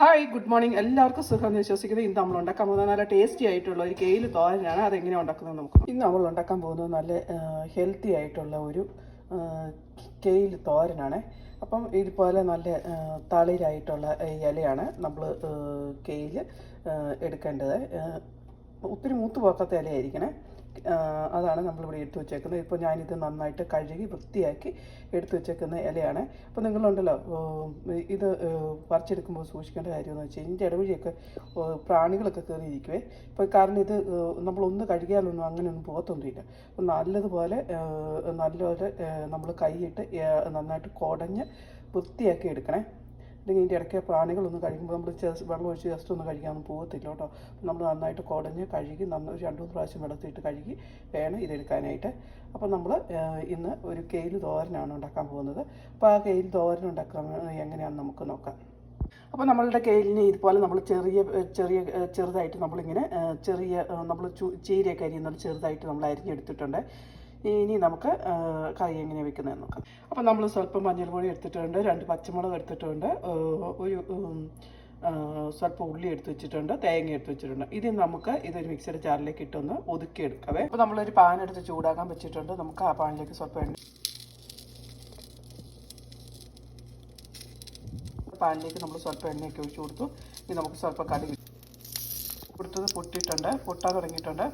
Hi good morning. എല്ലാവർക്കും സുഖമെന്ന് വിശ്വസിക്കുന്നത്. ഇന്ന് നമ്മൾ ഉണ്ടാക്കാൻ പോകുന്നത് നല്ല ടേസ്റ്റി ആയിട്ടുള്ള ഒരു കെയിൽ തോരനാണ്. അതെങ്ങനെയാണ് ഉണ്ടാക്കുന്നത് നമുക്ക്. ഇന്ന് നമ്മൾ ഉണ്ടാക്കാൻ പോകുന്നത് നല്ല ഹെൽത്തി ആയിട്ടുള്ള ഒരു കെയിൽ തോരനാണ്. അപ്പം ഇതുപോലെ നല്ല തളിരായിട്ടുള്ള ഇലയാണ് നമ്മൾ കെയിൽ എടുക്കേണ്ടത്. ഒത്തിരി മൂത്ത് പോക്കാത്ത ഇലയായിരിക്കണേ. അതാണ് നമ്മളിവിടെ എടുത്തു വെച്ചേക്കുന്നത്. ഇപ്പോൾ ഞാനിത് നന്നായിട്ട് കഴുകി വൃത്തിയാക്കി എടുത്തു വെച്ചേക്കുന്ന ഇലയാണ്. അപ്പോൾ നിങ്ങളുണ്ടല്ലോ ഇത് പറിച്ചെടുക്കുമ്പോൾ സൂക്ഷിക്കേണ്ട കാര്യമെന്ന് വെച്ചാൽ ഇതിൻ്റെ ഇടവഴിയൊക്കെ പ്രാണികളൊക്കെ കയറിയിരിക്കുവേ. ഇപ്പോൾ കാരണം ഇത് നമ്മളൊന്ന് കഴുകിയാലൊന്നും അങ്ങനെയൊന്നും പോകത്തൊന്നുമില്ല. അപ്പം നല്ലതുപോലെ നമ്മൾ കൈയിട്ട് നന്നായിട്ട് കുടഞ്ഞ് വൃത്തിയാക്കി എടുക്കണേ. അല്ലെങ്കിൽ ഇതിൻ്റെ ഇടയ്ക്ക് പ്രാണികളൊന്നും കഴിക്കുമ്പോൾ നമ്മൾ വെള്ളം ഒഴിച്ച് ജസ്റ്റ് ഒന്നും കഴിക്കാനൊന്നും പോകത്തില്ല കേട്ടോ. നമ്മൾ നന്നായിട്ട് കുടഞ്ഞ് കഴുകി ഒരു 2-3 പ്രാവശ്യം വെള്ളത്തിയിട്ട് കഴുകി വേണം ഇതെടുക്കാനായിട്ട്. അപ്പോൾ നമ്മൾ ഇന്ന് ഒരു കെയിൽ തോരനാണ് ഉണ്ടാക്കാൻ പോകുന്നത്. അപ്പോൾ ആ കെയിൽ തോരൻ ഉണ്ടാക്കാൻ എങ്ങനെയാണെന്ന് നമുക്ക് നോക്കാം. അപ്പോൾ നമ്മളുടെ കെയിലിന് ഇതുപോലെ നമ്മൾ ചെറുതായിട്ട് നമ്മളിങ്ങനെ നമ്മൾ ചീരയൊക്കെ അരിയുന്നത് ചെറുതായിട്ട് നമ്മൾ അരിഞ്ഞെടുത്തിട്ടുണ്ട്. ഇനി നമുക്ക് കറി എങ്ങനെ വെക്കുന്നതെന്ന് നോക്കാം. അപ്പോൾ നമ്മൾ സ്വല്പം മഞ്ഞൾപ്പൊടി എടുത്തിട്ടുണ്ട്, 2 പച്ചമുളക് എടുത്തിട്ടുണ്ട്, ഒരു സ്വല്പം ഉള്ളി എടുത്ത് വെച്ചിട്ടുണ്ട്, തേങ്ങ എടുത്ത് വെച്ചിട്ടുണ്ട്. ഇതൊരു മിക്സിയുടെ ജാറിലേക്ക് ഇട്ടൊന്ന് ഒതുക്കിയെടുക്കാവേ. അപ്പോൾ നമ്മളൊരു പാൻ എടുത്ത് ചൂടാക്കാൻ വെച്ചിട്ടുണ്ട്. നമുക്ക് ആ പാനിലേക്ക് പാനിലേക്ക് നമ്മൾ സ്വല്പം എണ്ണയൊക്കെ ഒഴിച്ചു കൊടുത്തു. ഇനി നമുക്ക് സ്വല്പം കടുക് കൊടുത്തത് പൊട്ടാൻ തുടങ്ങിയിട്ടുണ്ട്.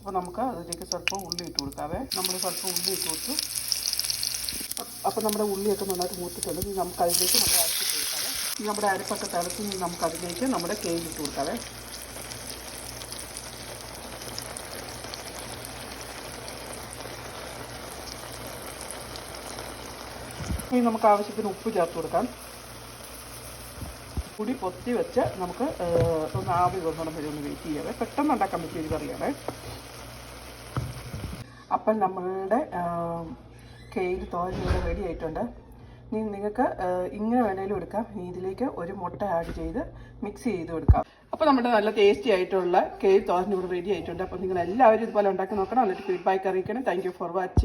അപ്പോൾ നമുക്ക് അതിലേക്ക് സ്വല്പം ഉള്ളി ഇട്ട് കൊടുക്കാവേ. നമ്മൾ സ്വല്പം ഉള്ളി ഇട്ട് കൊടുത്തു. അപ്പോൾ നമ്മുടെ ഉള്ളിയൊക്കെ നന്നായിട്ട് മൂത്തിട്ടുണ്ട്. ഇനി നമുക്ക് അതിലേക്ക് നമ്മൾ അരച്ചിട്ട് കൊടുക്കാവേ. ഇനി നമ്മുടെ അരപ്പൊക്കെ തിളച്ച് നമുക്ക് അതിലേക്ക് നമ്മുടെ കെയിൽ ഇട്ട് കൊടുക്കാവേ. ഇനി നമുക്ക് ആവശ്യത്തിന് ഉപ്പ് ചേർത്ത് കൊടുക്കാം. കൂടി പൊത്തി വെച്ച് നമുക്ക് ഒന്ന് ആവി കൊണ്ടോണം വരെ ഒന്ന് വെയിറ്റ് ചെയ്യാവേ. പെട്ടെന്ന് ഉണ്ടാക്കാൻ പറ്റിയ ഒരു കറിയാണേ. അപ്പം നമ്മളുടെ കെയിൽ തോരൻ ഇവിടെ റെഡി ആയിട്ടുണ്ട്. ഇനി നിങ്ങൾക്ക് ഇങ്ങനെ വേണേലും എടുക്കാം. ഇതിലേക്ക് ഒരു മുട്ട ആഡ് ചെയ്ത് മിക്സ് ചെയ്ത് എടുക്കാം. അപ്പോൾ നമ്മുടെ നല്ല ടേസ്റ്റി ആയിട്ടുള്ള കെയിൽ തോരൻ ഇവിടെ റെഡി ആയിട്ടുണ്ട്. അപ്പോൾ നിങ്ങൾ എല്ലാവരും ഇതുപോലെ ഉണ്ടാക്കി നോക്കണം. എന്നിട്ട് ഫീഡ്ബാക്ക് അറിയിക്കണം. Thank you for watching.